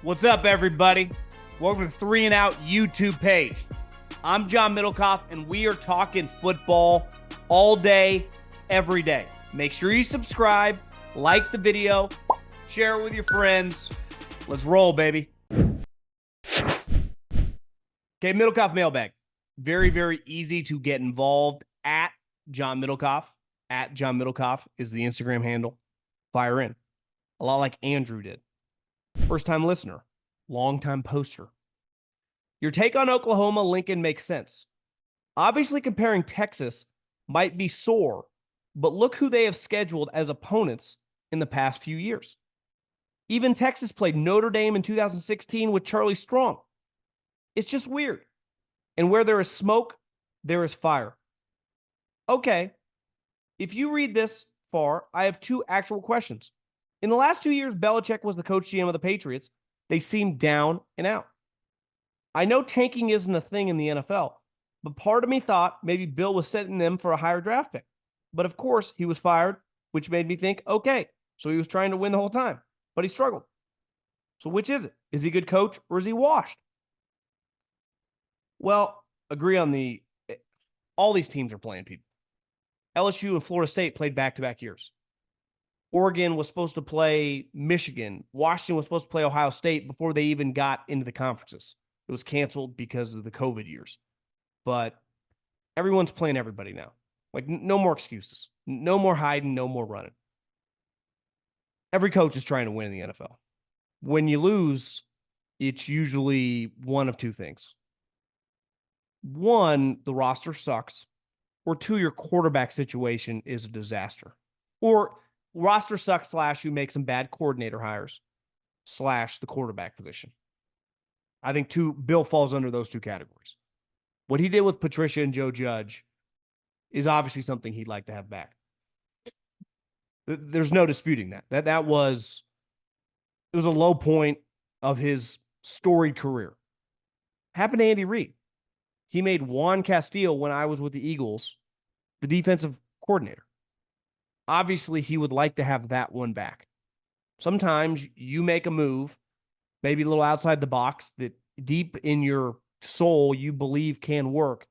What's up, everybody? Welcome to the 3 and Out YouTube page. I'm John Middlekauff, and we are talking football all day, every day. Make sure you subscribe, like the video, share it with your friends. Let's roll, baby. Okay, Middlekauff mailbag. Very, very easy to get involved. At John Middlekauff. At John Middlekauff is the Instagram handle. Fire in. A lot like Andrew did. First-time listener. Long-time poster. Your take on Oklahoma, Lincoln makes sense. Obviously, comparing Texas might be sore, but look who they have scheduled as opponents in the past few years. Even Texas played Notre Dame in 2016 with Charlie Strong. It's just weird. And where there is smoke, there is fire. Okay, if you read this far, I have two actual questions. In the last 2 years, Belichick was the coach GM of the Patriots. They seemed down and out. I know tanking isn't a thing in the NFL, but part of me thought maybe Bill was setting them for a higher draft pick. But of course, he was fired, which made me think, okay, so he was trying to win the whole time, but he struggled. So which is it? Is he a good coach or is he washed? Well, agree on all these teams are playing people. LSU and Florida State played back-to-back years. Oregon was supposed to play Michigan. Washington was supposed to play Ohio State before they even got into the conferences. It was canceled because of the COVID years. But everyone's playing everybody now. Like, no more excuses. No more hiding, no more running. Every coach is trying to win in the NFL. When you lose, it's usually one of two things. One, the roster sucks. Or two, your quarterback situation is a disaster. Or roster sucks / you make some bad coordinator hires / the quarterback position. I think Bill falls under those two categories. What he did with Patricia and Joe Judge is obviously something he'd like to have back. There's no disputing that. It was a low point of his storied career. Happened to Andy Reid. He made Juan Castillo, when I was with the Eagles, the defensive coordinator. Obviously, he would like to have that one back. Sometimes you make a move, maybe a little outside the box, that deep in your soul you believe can work,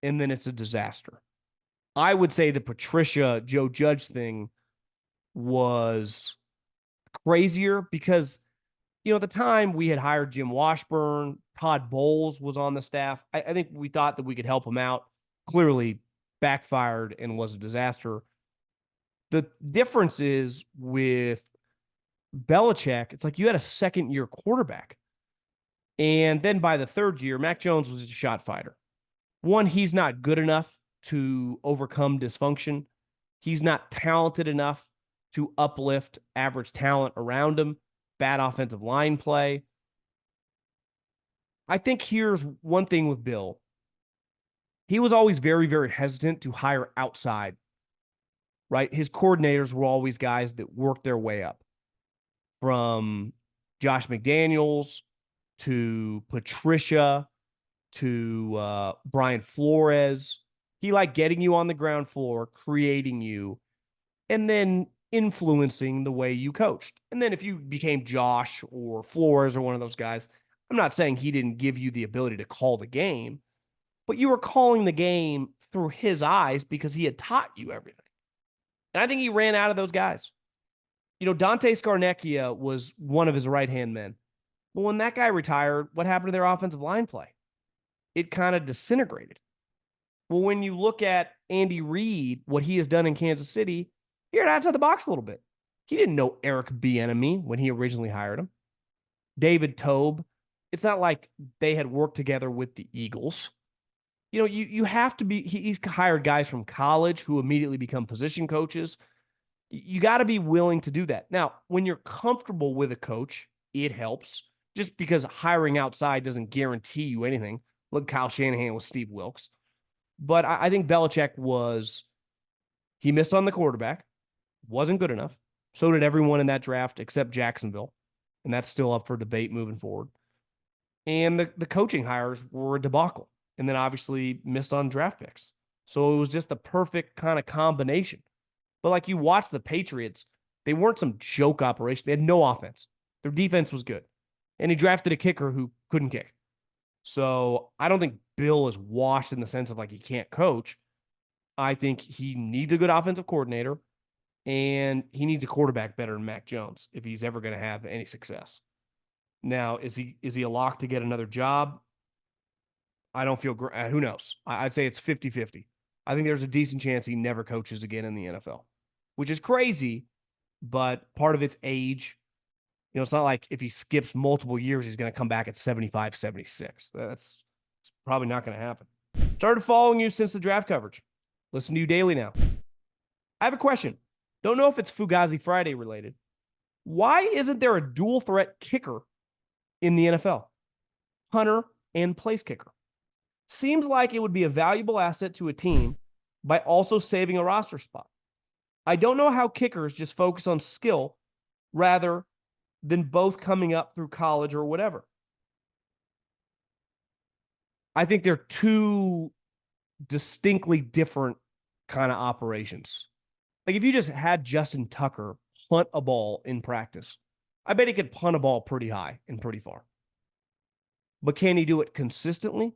and then it's a disaster. I would say the Patricia, Joe Judge thing was crazier because, at the time we had hired Jim Washburn. Todd Bowles was on the staff. I think we thought that we could help him out. Clearly backfired and was a disaster. The difference is with Belichick, it's like you had a second-year quarterback. And then by the third year, Mac Jones was a shot fighter. One, he's not good enough to overcome dysfunction. He's not talented enough to uplift average talent around him. Bad offensive line play. I think here's one thing with Bill. He was always very, very hesitant to hire outside. Right? His coordinators were always guys that worked their way up. From Josh McDaniels to Patricia to Brian Flores. He liked getting you on the ground floor, creating you, and then influencing the way you coached. And then if you became Josh or Flores or one of those guys, I'm not saying he didn't give you the ability to call the game, but you were calling the game through his eyes because he had taught you everything. And I think he ran out of those guys. Dante Scarnecchia was one of his right-hand men. But when that guy retired, what happened to their offensive line play? It kind of disintegrated. Well, when you look at Andy Reid, what he has done in Kansas City, you're outside the box a little bit. He didn't know Eric Bieniemy when he originally hired him. David Tobe. It's not like they had worked together with the Eagles. You have to be, he's hired guys from college who immediately become position coaches. You got to be willing to do that. Now, when you're comfortable with a coach, it helps. Just because hiring outside doesn't guarantee you anything. Look, Kyle Shanahan with Steve Wilkes. But I think Belichick he missed on the quarterback, wasn't good enough. So did everyone in that draft except Jacksonville. And that's still up for debate moving forward. And the coaching hires were a debacle. And then obviously missed on draft picks. So it was just the perfect kind of combination. But like you watch the Patriots, they weren't some joke operation. They had no offense. Their defense was good. And he drafted a kicker who couldn't kick. So I don't think Bill is washed in the sense of like he can't coach. I think he needs a good offensive coordinator, and he needs a quarterback better than Mac Jones if he's ever going to have any success. Now, is he a lock to get another job? I don't feel great. Who knows? I'd say it's 50-50. I think there's a decent chance he never coaches again in the NFL, which is crazy, but part of it's age. It's not like if he skips multiple years, he's going to come back at 75, 76. It's probably not going to happen. Started following you since the draft coverage. Listen to you daily now. I have a question. Don't know if it's Fugazi Friday related. Why isn't there a dual threat kicker in the NFL? Punter and place kicker. Seems like it would be a valuable asset to a team by also saving a roster spot. I don't know how kickers just focus on skill rather than both coming up through college or whatever. I think they're two distinctly different kind of operations. Like if you just had Justin Tucker punt a ball in practice, I bet he could punt a ball pretty high and pretty far. But can he do it consistently?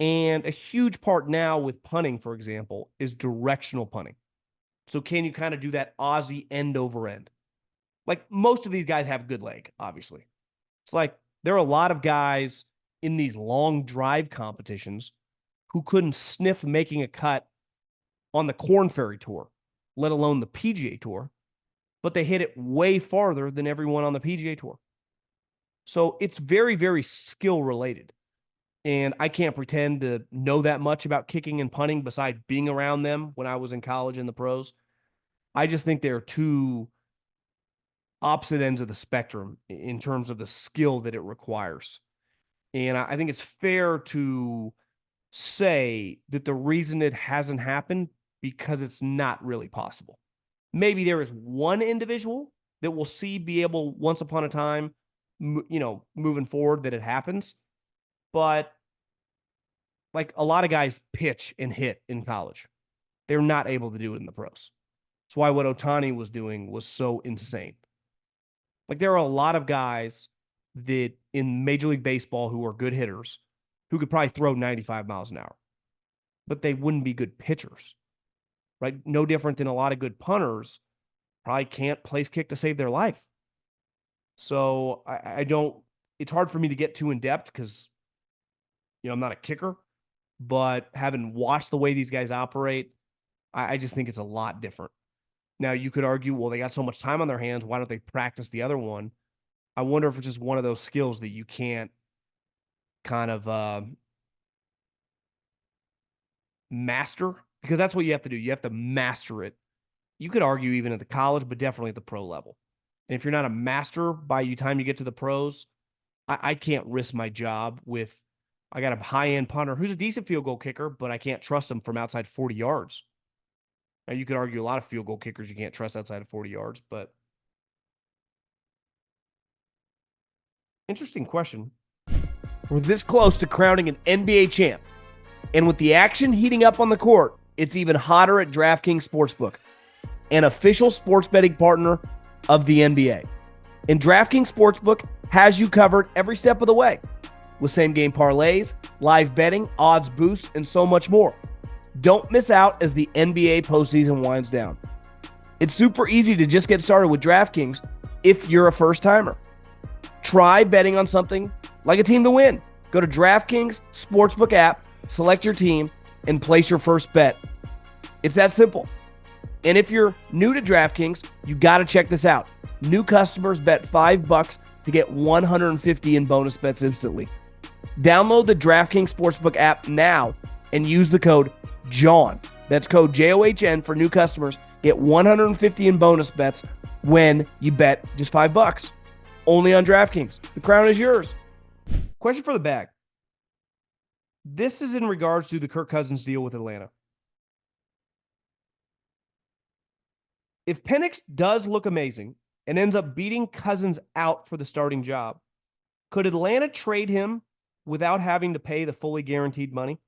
And a huge part now with punting, for example, is directional punting. So can you kind of do that Aussie end over end? Like most of these guys have good leg, obviously. It's like there are a lot of guys in these long drive competitions who couldn't sniff making a cut on the Korn Ferry Tour, let alone the PGA Tour, but they hit it way farther than everyone on the PGA Tour. So it's very, very skill related. And I can't pretend to know that much about kicking and punting besides being around them when I was in college in the pros. I just think they're two opposite ends of the spectrum in terms of the skill that it requires. And I think it's fair to say that the reason it hasn't happened because it's not really possible. Maybe there is one individual that we'll see be able once upon a time, moving forward that it happens. But like a lot of guys pitch and hit in college. They're not able to do it in the pros. That's why what Ohtani was doing was so insane. Like there are a lot of guys that in Major League Baseball who are good hitters who could probably throw 95 miles an hour, but they wouldn't be good pitchers, right? No different than a lot of good punters probably can't place kick to save their life. So I don't, it's hard for me to get too in depth because, I'm not a kicker, but having watched the way these guys operate, I just think it's a lot different. Now you could argue, well, they got so much time on their hands. Why don't they practice the other one? I wonder if it's just one of those skills that you can't kind of master, because that's what you have to do. You have to master it. You could argue even at the college, but definitely at the pro level. And if you're not a master by the time you get to the pros, I can't risk my job with, I got a high-end punter who's a decent field goal kicker, but I can't trust him from outside 40 yards. Now, you could argue a lot of field goal kickers you can't trust outside of 40 yards, but interesting question. We're this close to crowning an NBA champ. And with the action heating up on the court, it's even hotter at DraftKings Sportsbook, an official sports betting partner of the NBA. And DraftKings Sportsbook has you covered every step of the way with same-game parlays, live betting, odds boosts, and so much more. Don't miss out as the NBA postseason winds down. It's super easy to just get started with DraftKings if you're a first-timer. Try betting on something like a team to win. Go to DraftKings Sportsbook app, select your team, and place your first bet. It's that simple. And if you're new to DraftKings, you got to check this out. New customers bet $5 to get $150 in bonus bets instantly. Download the DraftKings Sportsbook app now and use the code JOHN. That's code JOHN for new customers. Get $150 in bonus bets when you bet just $5. Only on DraftKings. The crown is yours. Question for the bag. This is in regards to the Kirk Cousins deal with Atlanta. If Penix does look amazing and ends up beating Cousins out for the starting job, could Atlanta trade him without having to pay the fully guaranteed money?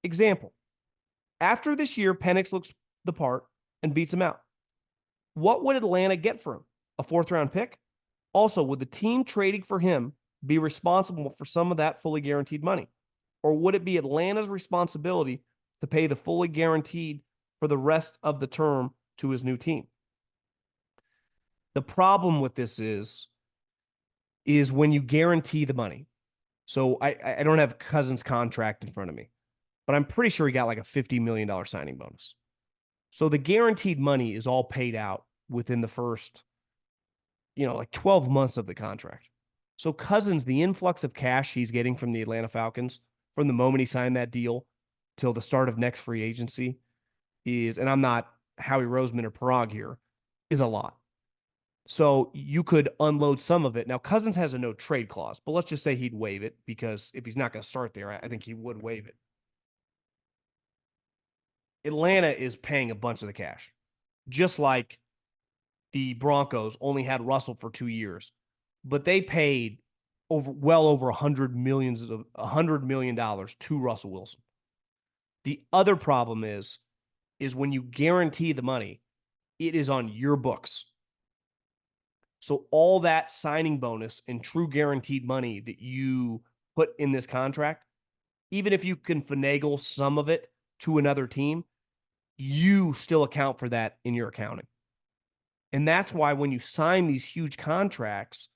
Example. After this year, Penix looks the part and beats him out. What would Atlanta get for him? A 4th-round pick? Also, would the team trading for him be responsible for some of that fully guaranteed money? Or would it be Atlanta's responsibility to pay the fully guaranteed for the rest of the term to his new team? The problem with this is when you guarantee the money. So I don't have Cousins' contract in front of me, but I'm pretty sure he got like a $50 million signing bonus. So the guaranteed money is all paid out within the first, like 12 months of the contract. So Cousins, the influx of cash he's getting from the Atlanta Falcons from the moment he signed that deal till the start of next free agency is, and I'm not Howie Roseman or Parag here, is a lot. So you could unload some of it. Now, Cousins has a no trade clause, but let's just say he'd waive it because if he's not going to start there, I think he would waive it. Atlanta is paying a bunch of the cash, just like the Broncos only had Russell for 2 years, but they paid well over $100 million to Russell Wilson. The other problem is when you guarantee the money, it is on your books. So all that signing bonus and true guaranteed money that you put in this contract, even if you can finagle some of it to another team, you still account for that in your accounting. And that's why when you sign these huge contracts,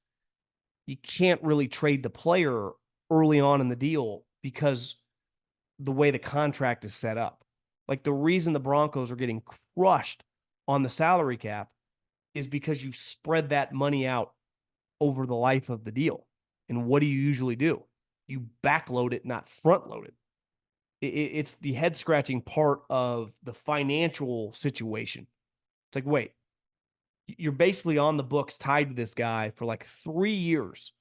you can't really trade the player early on in the deal because the way the contract is set up. Like the reason the Broncos are getting crushed on the salary cap is because you spread that money out over the life of the deal. And what do you usually do? You backload it, not front load it. It's the head scratching part of the financial situation. It's like, wait, you're basically on the books tied to this guy for like 3 years.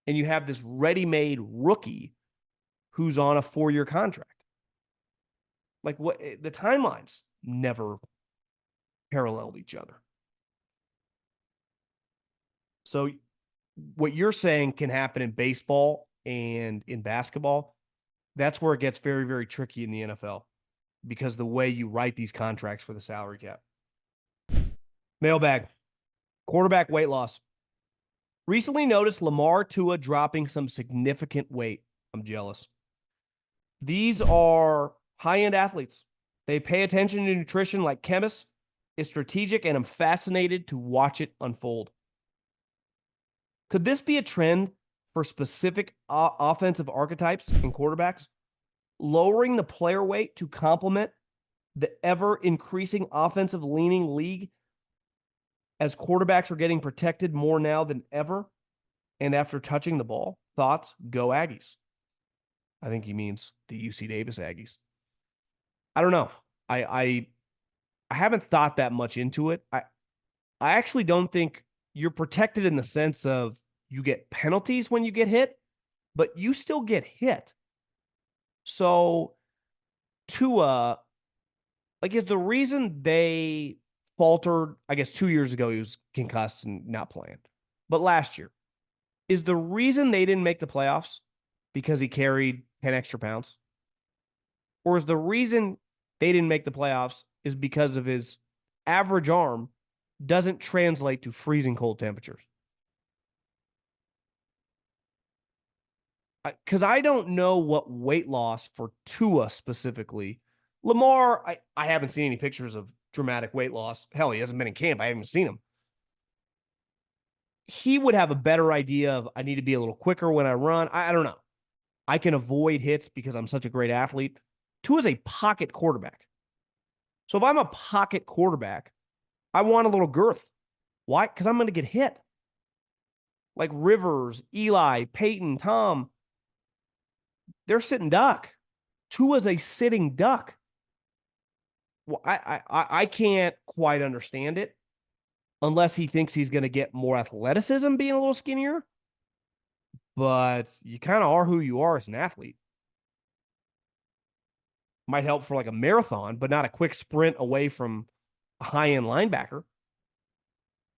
And you have this ready-made rookie who's on a 4-year contract. Like what the timelines never paralleled each other. So what you're saying can happen in baseball and in basketball. That's where it gets very, very tricky in the NFL because the way you write these contracts for the salary cap. Mailbag. Quarterback weight loss. Recently noticed Lamar Tua dropping some significant weight. I'm jealous. These are high-end athletes. They pay attention to nutrition like chemists. It's strategic, and I'm fascinated to watch it unfold. Could this be a trend for specific offensive archetypes in quarterbacks? Lowering the player weight to complement the ever-increasing offensive-leaning league as quarterbacks are getting protected more now than ever and after touching the ball. Thoughts? Go Aggies. I think he means the UC Davis Aggies. I don't know. I haven't thought that much into it. I actually don't think you're protected in the sense of you get penalties when you get hit, but you still get hit. So Tua, like, is the reason they faltered, I guess 2 years ago he was concussed and not playing, but last year, is the reason they didn't make the playoffs because he carried 10 extra pounds? Or is the reason they didn't make the playoffs is because of his average arm doesn't translate to freezing cold temperatures? Because I don't know what weight loss for Tua specifically. Lamar, I haven't seen any pictures of dramatic weight loss. Hell, he hasn't been in camp. I haven't seen him. He would have a better idea of I need to be a little quicker when I run. I don't know. I can avoid hits because I'm such a great athlete. Tua's a pocket quarterback. So if I'm a pocket quarterback, I want a little girth. Why? Because I'm going to get hit. Like Rivers, Eli, Peyton, Tom, they're sitting duck. Tua's a sitting duck. Well, I can't quite understand it unless he thinks he's going to get more athleticism being a little skinnier. But you kind of are who you are as an athlete. Might help for like a marathon, but not a quick sprint away from a high-end linebacker.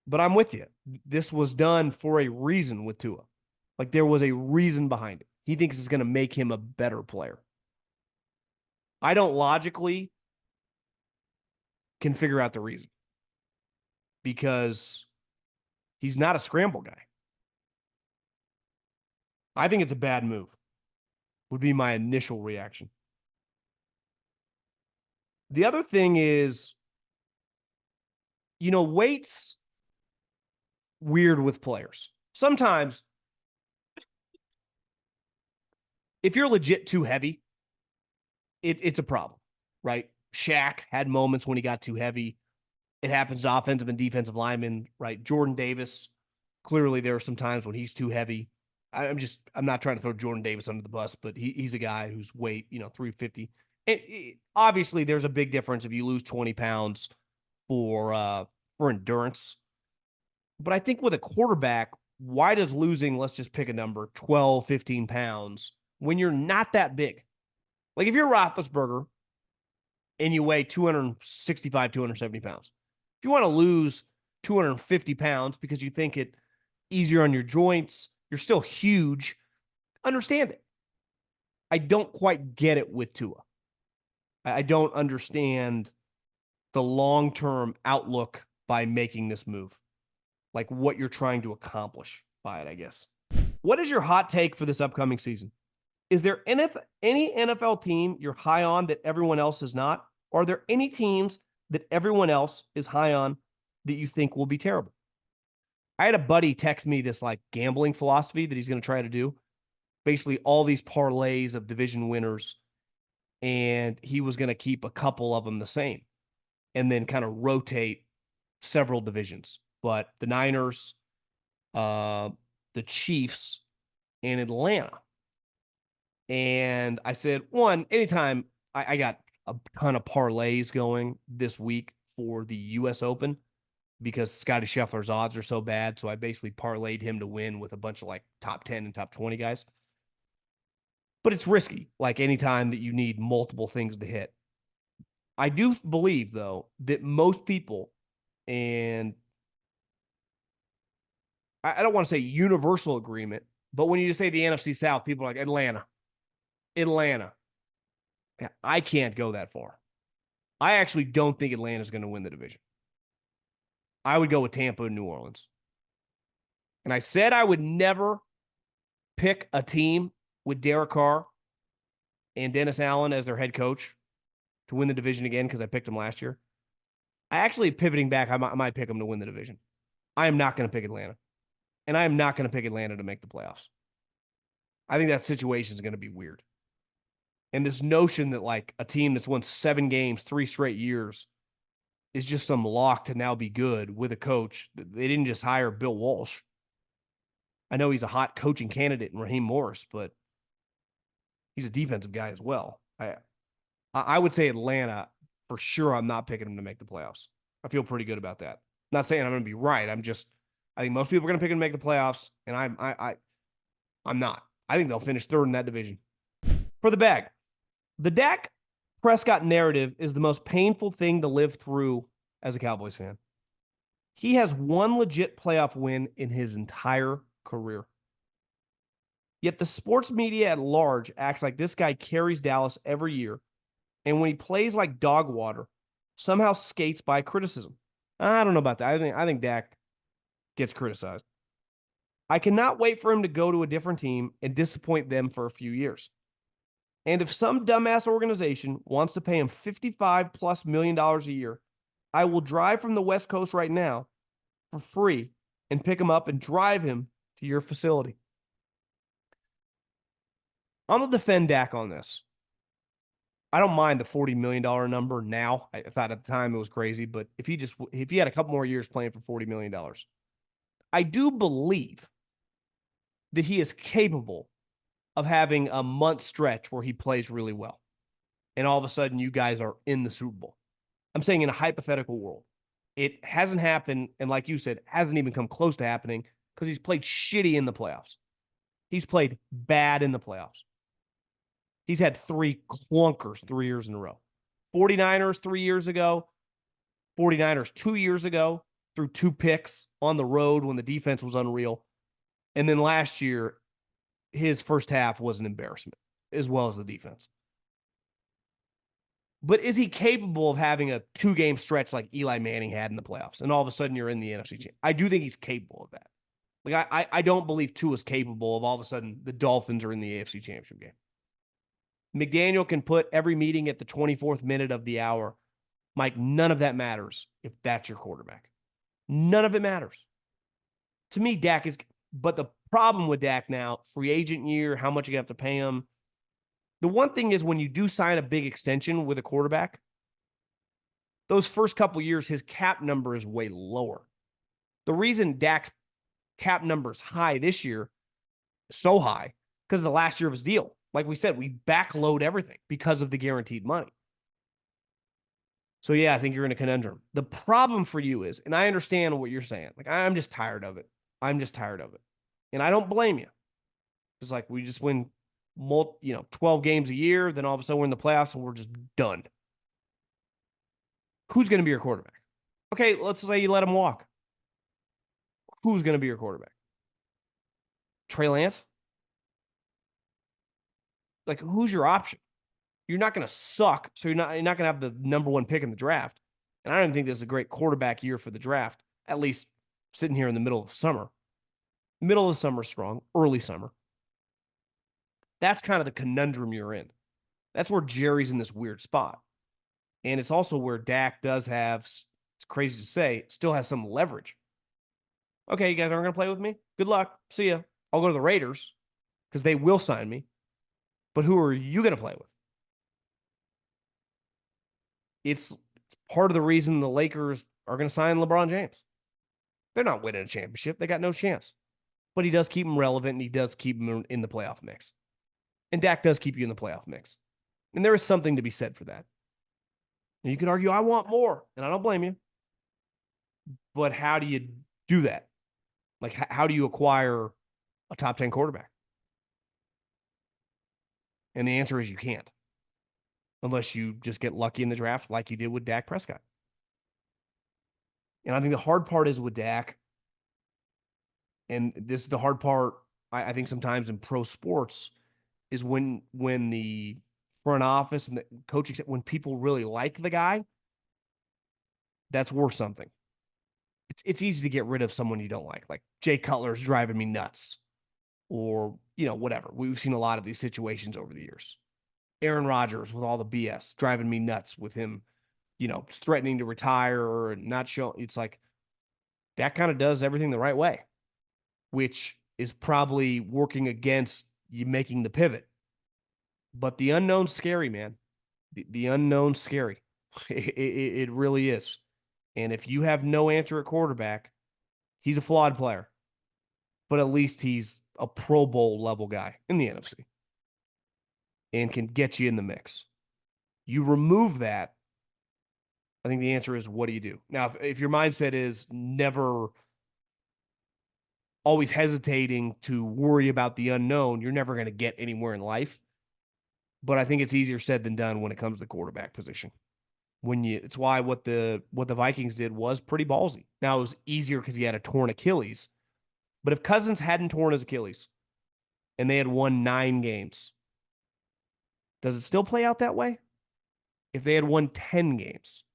But I'm with you. This was done for a reason with Tua. Like there was a reason behind it. He thinks it's going to make him a better player. I don't logically can figure out the reason because he's not a scramble guy. I think it's a bad move, would be my initial reaction. The other thing is, weight's weird with players. Sometimes, if you're legit too heavy, it's a problem, right? Shaq had moments when he got too heavy. It happens to offensive and defensive linemen, right? Jordan Davis, clearly there are some times when he's too heavy. I'm not trying to throw Jordan Davis under the bus, but he's a guy whose weight, 350. And obviously there's a big difference if you lose 20 pounds for endurance. But I think with a quarterback, why does losing, let's just pick a number, 12, 15 pounds when you're not that big? Like if you're Roethlisberger and you weigh 265, 270 pounds, if you want to lose 250 pounds because you think it easier on your joints, you're still huge, understand it. I don't quite get it with Tua. I don't understand the long-term outlook by making this move, like what you're trying to accomplish by it, I guess. What is your hot take for this upcoming season? Is there any NFL team you're high on that everyone else is not? Or are there any teams that everyone else is high on that you think will be terrible? I had a buddy text me this like gambling philosophy that he's going to try to do. Basically, all these parlays of division winners, and he was going to keep a couple of them the same and then kind of rotate several divisions. But the Niners, the Chiefs, and Atlanta. And I said, anytime I got a ton of parlays going this week for the U.S. Open because Scotty Scheffler's odds are so bad. So I basically parlayed him to win with a bunch of like top 10 and top 20 guys. But it's risky, like anytime that you need multiple things to hit. I do believe, though, that most people, and I don't want to say universal agreement, but when you just say the NFC South, people are like Atlanta. I can't go that far. I actually don't think Atlanta's going to win the division. I would go with Tampa and New Orleans. And I said I would never pick a team with Derek Carr and Dennis Allen as their head coach to win the division again because I picked them last year. I actually, pivoting back, I might pick them to win the division. I am not going to pick Atlanta. And I am not going to pick Atlanta to make the playoffs. I think that situation is going to be weird. And this notion that like a team that's won 7 games, 3 straight years is just some lock to now be good with a coach. They didn't just hire Bill Walsh. I know he's a hot coaching candidate in Raheem Morris, but he's a defensive guy as well. I would say Atlanta, for sure, I'm not picking them to make the playoffs. I feel pretty good about that. Not saying I'm going to be right. I think most people are going to pick them to make the playoffs, and I'm not. I think they'll finish third in that division. For the bag, the Dak Prescott narrative is the most painful thing to live through as a Cowboys fan. He has one legit playoff win in his entire career. Yet the sports media at large acts like this guy carries Dallas every year, and when he plays like dog water, somehow skates by criticism. I don't know about that. I think Dak gets criticized. I cannot wait for him to go to a different team and disappoint them for a few years. And if some dumbass organization wants to pay him $55+ million a year, I will drive from the West Coast right now for free and pick him up and drive him to your facility. I'm going to defend Dak on this. I don't mind the $40 million number now. I thought at the time it was crazy, but if he had a couple more years playing for $40 million, I do believe that he is capable of having a month stretch where he plays really well. And all of a sudden you guys are in the Super Bowl. I'm saying in a hypothetical world. It hasn't happened, and like you said, hasn't even come close to happening because he's played shitty in the playoffs. He's played bad in the playoffs. He's had 3 clunkers 3 years in a row. 49ers 3 years ago, 49ers 2 years ago, threw 2 picks on the road when the defense was unreal. And then last year, his first half was an embarrassment, as well as the defense. But is he capable of having a 2-game stretch like Eli Manning had in the playoffs? And all of a sudden you're in the NFC Championship. I do think he's capable of that. Like I don't believe Tua is capable of all of a sudden the Dolphins are in the AFC Championship game. McDaniel can put every meeting at the 24th minute of the hour. Mike, none of that matters if that's your quarterback. None of it matters. To me, Dak is, but the problem with Dak now, free agent year, how much you have to pay him. The one thing is when you do sign a big extension with a quarterback, those first couple years, his cap number is way lower. The reason Dak's cap number is high this year, so high, because of the last year of his deal. Like we said, we backload everything because of the guaranteed money. So, yeah, I think you're in a conundrum. The problem for you is, and I understand what you're saying, like, I'm just tired of it. I'm just tired of it. And I don't blame you. It's like we just win 12 games a year, then all of a sudden we're in the playoffs and we're just done. Who's going to be your quarterback? Okay, let's say you let him walk. Who's going to be your quarterback? Trey Lance? Like, who's your option? You're not going to suck, so you're not going to have the number one pick in the draft. And I don't think this is a great quarterback year for the draft, at least sitting here in the middle of the summer. Middle of the summer strong, early summer. That's kind of the conundrum you're in. That's where Jerry's in this weird spot. And it's also where Dak does have, it's crazy to say, still has some leverage. Okay, you guys aren't going to play with me? Good luck. See ya. I'll go to the Raiders because they will sign me. But who are you going to play with? It's part of the reason the Lakers are going to sign LeBron James. They're not winning a championship. They got no chance. But he does keep them relevant, and he does keep them in the playoff mix. And Dak does keep you in the playoff mix. And there is something to be said for that. And you can argue, I want more, and I don't blame you. But how do you do that? Like, how do you acquire a top 10 quarterback? And the answer is you can't. Unless you just get lucky in the draft like you did with Dak Prescott. And I think the hard part is with Dak, and this is the hard part, I think sometimes in pro sports, is when the front office and the coaching, when people really like the guy, that's worth something. It's easy to get rid of someone you don't like Jay Cutler's driving me nuts, or, whatever. We've seen a lot of these situations over the years. Aaron Rodgers with all the BS driving me nuts with him, threatening to retire or not show. It's like that kind of does everything the right way, which is probably working against you making the pivot. But the unknown's scary, man. The unknown's scary. It really is. And if you have no answer at quarterback, he's a flawed player. But at least he's a Pro Bowl level guy in the NFC and can get you in the mix. You remove that, I think the answer is, what do you do? Now, if your mindset is never always hesitating to worry about the unknown, you're never going to get anywhere in life. But I think it's easier said than done when it comes to the quarterback position. It's why what the Vikings did was pretty ballsy. Now, it was easier because he had a torn Achilles. But if Cousins hadn't torn his Achilles and they had won 9 games, does it still play out that way? If they had won 10 games,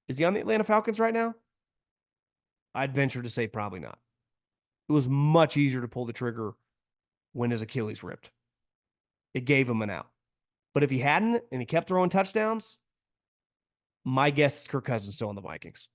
is he on the Atlanta Falcons right now? I'd venture to say probably not. It was much easier to pull the trigger when his Achilles ripped. It gave him an out. But if he hadn't and he kept throwing touchdowns, my guess is Kirk Cousins still on the Vikings.